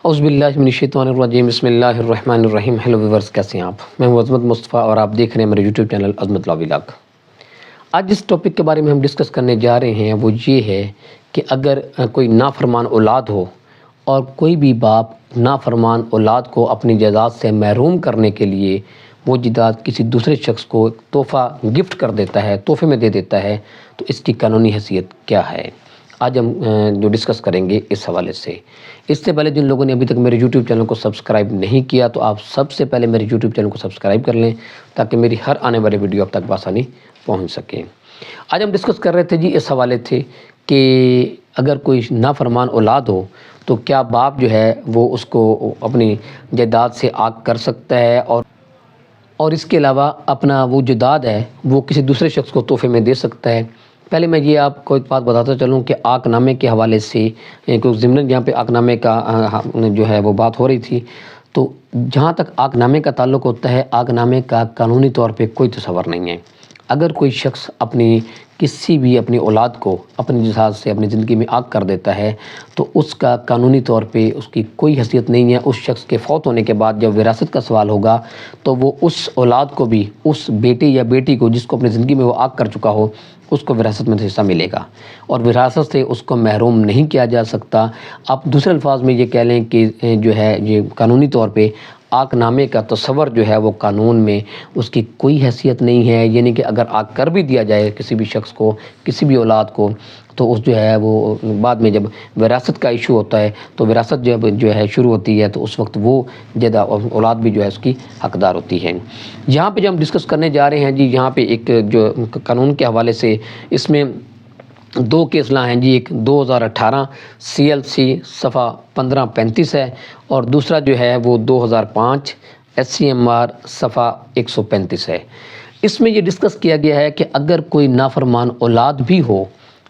اعوذ باللہ من الشیطان الرجیم، بسم اللہ الرحمن الرحیم۔ ہیلو ویورز، کیسے ہیں آپ؟ میں ہوں عظمت مصطفیٰ اور آپ دیکھ رہے ہیں میرے یوٹیوب چینل عظمت لاء ولاگ۔ آج جس ٹاپک کے بارے میں ہم ڈسکس کرنے جا رہے ہیں وہ یہ ہے کہ اگر کوئی نافرمان اولاد ہو اور کوئی بھی باپ نافرمان اولاد کو اپنی جائیداد سے محروم کرنے کے لیے وہ جائیداد کسی دوسرے شخص کو تحفہ گفٹ کر دیتا ہے، تحفے میں دے دیتا ہے، تو اس کی قانونی حیثیت کیا ہے؟ آج ہم جو ڈسکس کریں گے اس حوالے سے۔ اس سے پہلے جن لوگوں نے ابھی تک میرے یوٹیوب چینل کو سبسکرائب نہیں کیا تو آپ سب سے پہلے میرے یوٹیوب چینل کو سبسکرائب کر لیں تاکہ میری ہر آنے والی ویڈیو اب تک بآسانی پہنچ سکے۔ آج ہم ڈسکس کر رہے تھے جی اس حوالے تھے کہ اگر کوئی نافرمان اولاد ہو تو کیا باپ جو ہے وہ اس کو اپنی جائیداد سے آگ کر سکتا ہے اور اس کے علاوہ اپنا وہ جائیداد ہے وہ کسی دوسرے شخص کو تحفے میں دے سکتا ہے۔ پہلے میں یہ آپ کو ایک بات بتاتا چلوں کہ عاق نامے کے حوالے سے کیونکہ ضمن یہاں پہ عاق نامے کا جو ہے وہ بات ہو رہی تھی، تو جہاں تک عاق نامے کا تعلق ہوتا ہے، عاق نامے کا قانونی طور پہ کوئی تصور نہیں ہے۔ اگر کوئی شخص کسی بھی اپنی اولاد کو اپنی جائیداد سے اپنی زندگی میں عاق کر دیتا ہے تو اس کا قانونی طور پہ اس کی کوئی حیثیت نہیں ہے۔ اس شخص کے فوت ہونے کے بعد جب وراثت کا سوال ہوگا تو وہ اس اولاد کو بھی، اس بیٹے یا بیٹی کو جس کو اپنی زندگی میں وہ عاق کر چکا ہو، اس کو وراثت میں حصہ ملے گا اور وراثت سے اس کو محروم نہیں کیا جا سکتا۔ آپ دوسرے الفاظ میں یہ کہہ لیں کہ جو ہے یہ قانونی طور پہ عاق نامے کا تصور جو ہے وہ قانون میں اس کی کوئی حیثیت نہیں ہے۔ یعنی کہ اگر عاق کر بھی دیا جائے کسی بھی شخص کو، کسی بھی اولاد کو، تو اس جو ہے وہ بعد میں جب وراثت کا ایشو ہوتا ہے تو وراثت جب جو ہے شروع ہوتی ہے تو اس وقت وہ اولاد بھی جو ہے اس کی حقدار ہوتی ہے۔ یہاں پہ جو ہم ڈسکس کرنے جا رہے ہیں جی، یہاں پہ ایک جو قانون کے حوالے سے اس میں دو کیس لا ہیں جی۔ ایک 2018 CLC صفحہ 1535 ہے اور دوسرا جو ہے وہ 2005 SCMR صفحہ 135 ہے۔ اس میں یہ ڈسکس کیا گیا ہے کہ اگر کوئی نافرمان اولاد بھی ہو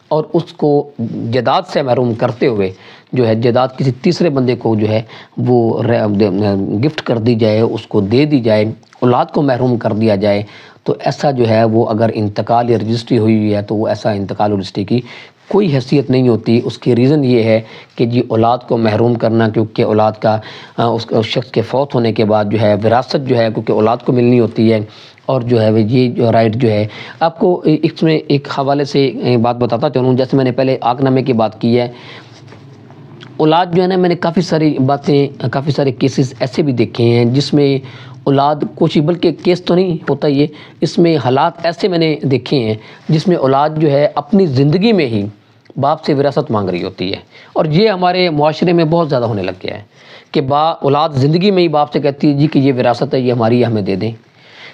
اور اس کو جائیداد سے محروم کرتے ہوئے جو ہے جائیداد کسی تیسرے بندے کو جو ہے وہ گفٹ کر دی جائے، اس کو دے دی جائے، اولاد کو محروم کر دیا جائے، تو ایسا جو ہے وہ اگر انتقال یا رجسٹری ہوئی ہے تو وہ ایسا انتقال اور رجسٹری کی کوئی حیثیت نہیں ہوتی۔ اس کی ریزن یہ ہے کہ جی اولاد کو محروم کرنا، کیونکہ اولاد کا اس شخص کے فوت ہونے کے بعد جو ہے وراثت جو ہے کیونکہ اولاد کو ملنی ہوتی ہے، اور جو ہے یہ جو رائٹ جو ہے آپ کو اس میں ایک حوالے سے بات بتاتا چلوں۔ جیسے میں نے پہلے عاق نامے کی بات کی ہے، اولاد جو ہے نا، میں نے کافی سارے کیسز ایسے بھی دیکھے ہیں جس میں اولاد کچھ، بلکہ کیس تو نہیں ہوتا یہ، اس میں حالات ایسے میں نے دیکھے ہیں جس میں اولاد جو ہے اپنی زندگی میں ہی باپ سے وراثت مانگ رہی ہوتی ہے، اور یہ ہمارے معاشرے میں بہت زیادہ ہونے لگ گیا ہے کہ اولاد زندگی میں ہی باپ سے کہتی ہے جی کہ یہ وراثت ہے، یہ ہماری ہے، ہمیں دے دیں۔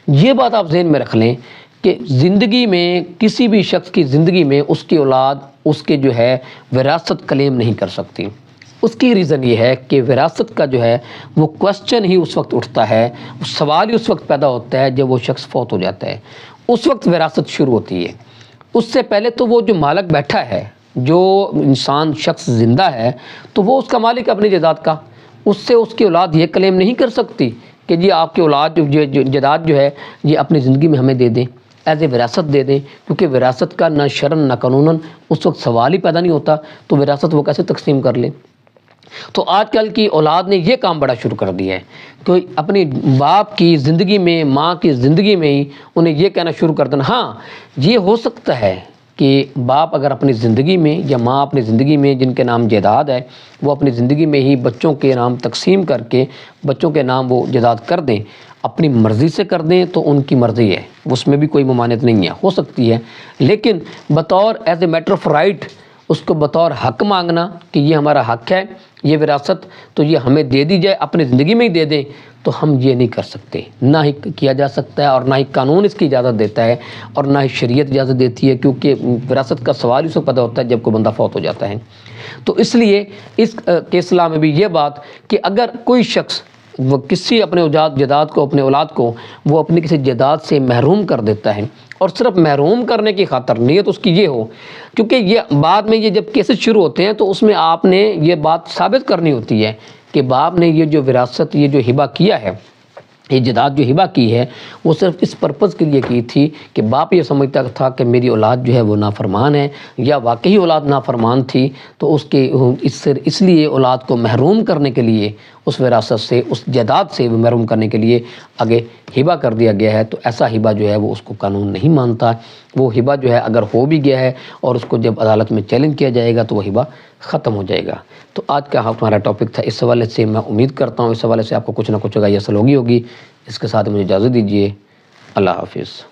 یہ بات آپ ذہن میں رکھ لیں کہ زندگی میں کسی بھی شخص کی زندگی میں اس کی اولاد اس کے جو ہے وراثت کلیم نہیں کر سکتی۔ اس کی ریزن یہ ہے کہ وراثت کا جو ہے وہ کوسچن ہی اس وقت اٹھتا ہے، سوال ہی اس وقت پیدا ہوتا ہے جب وہ شخص فوت ہو جاتا ہے، اس وقت وراثت شروع ہوتی ہے۔ اس سے پہلے تو وہ جو مالک بیٹھا ہے، جو انسان شخص زندہ ہے، تو وہ اس کا مالک اپنی جائیداد کا، اس سے اس کی اولاد یہ کلیم نہیں کر سکتی کہ جی آپ کی اولاد جائیداد جو ہے یہ اپنی زندگی میں ہمیں دے دیں، ایز اے وراثت دے دیں، کیونکہ وراثت کا نہ شرعاً نہ قانوناً اس وقت سوال ہی پیدا نہیں ہوتا، تو وراثت وہ کیسے تقسیم کر لیں؟ تو آج کل کی اولاد نے یہ کام بڑا شروع کر دیا ہے کہ اپنی باپ کی زندگی میں، ماں کی زندگی میں ہی انہیں یہ کہنا شروع کر دینا۔ ہاں یہ ہو سکتا ہے کہ باپ اگر اپنی زندگی میں یا ماں اپنی زندگی میں جن کے نام جائیداد ہے وہ اپنی زندگی میں ہی بچوں کے نام تقسیم کر کے بچوں کے نام وہ جائیداد کر دیں، اپنی مرضی سے کر دیں، تو ان کی مرضی ہے، اس میں بھی کوئی ممانعت نہیں ہے، ہو سکتی ہے، لیکن بطور as a matter of right اس کو بطور حق مانگنا کہ یہ ہمارا حق ہے، یہ وراثت تو یہ ہمیں دے دی جائے، اپنی زندگی میں ہی دے دیں، تو ہم یہ نہیں کر سکتے، نہ ہی کیا جا سکتا ہے، اور نہ ہی قانون اس کی اجازت دیتا ہے، اور نہ ہی شریعت اجازت دیتی ہے، کیونکہ وراثت کا سوال اس کو پتہ ہوتا ہے جب کوئی بندہ فوت ہو جاتا ہے۔ تو اس لیے اس کیس لا میں بھی یہ بات کہ اگر کوئی شخص وہ کسی اپنے جائیداد کو، اپنے اولاد کو وہ اپنی کسی جائیداد سے محروم کر دیتا ہے، اور صرف محروم کرنے کی خاطر نیت اس کی یہ ہو، کیونکہ یہ بعد میں یہ جب کیسز شروع ہوتے ہیں تو اس میں آپ نے یہ بات ثابت کرنی ہوتی ہے کہ باپ نے یہ جو وراثت، یہ جو ہبہ کیا ہے، یہ جائیداد جو ہبہ کی ہے وہ صرف اس پرپز کے لیے کی تھی کہ باپ یہ سمجھتا تھا کہ میری اولاد جو ہے وہ نافرمان ہے، یا واقعی اولاد نافرمان تھی، تو اس لیے اولاد کو محروم کرنے کے لیے، اس وراثت سے، اس جائیداد سے محروم کرنے کے لیے آگے ہبہ کر دیا گیا ہے۔ تو ایسا ہبہ جو ہے وہ اس کو قانون نہیں مانتا۔ وہ ہبہ جو ہے اگر ہو بھی گیا ہے اور اس کو جب عدالت میں چیلنج کیا جائے گا تو وہ ہبہ ختم ہو جائے گا۔ تو آج کا ہمارا ٹاپک تھا، اس حوالے سے میں امید کرتا ہوں اس حوالے سے آپ کو کچھ نہ کچھ ہوگی، اس کے ساتھ مجھے اجازت دیجیے۔ اللہ حافظ۔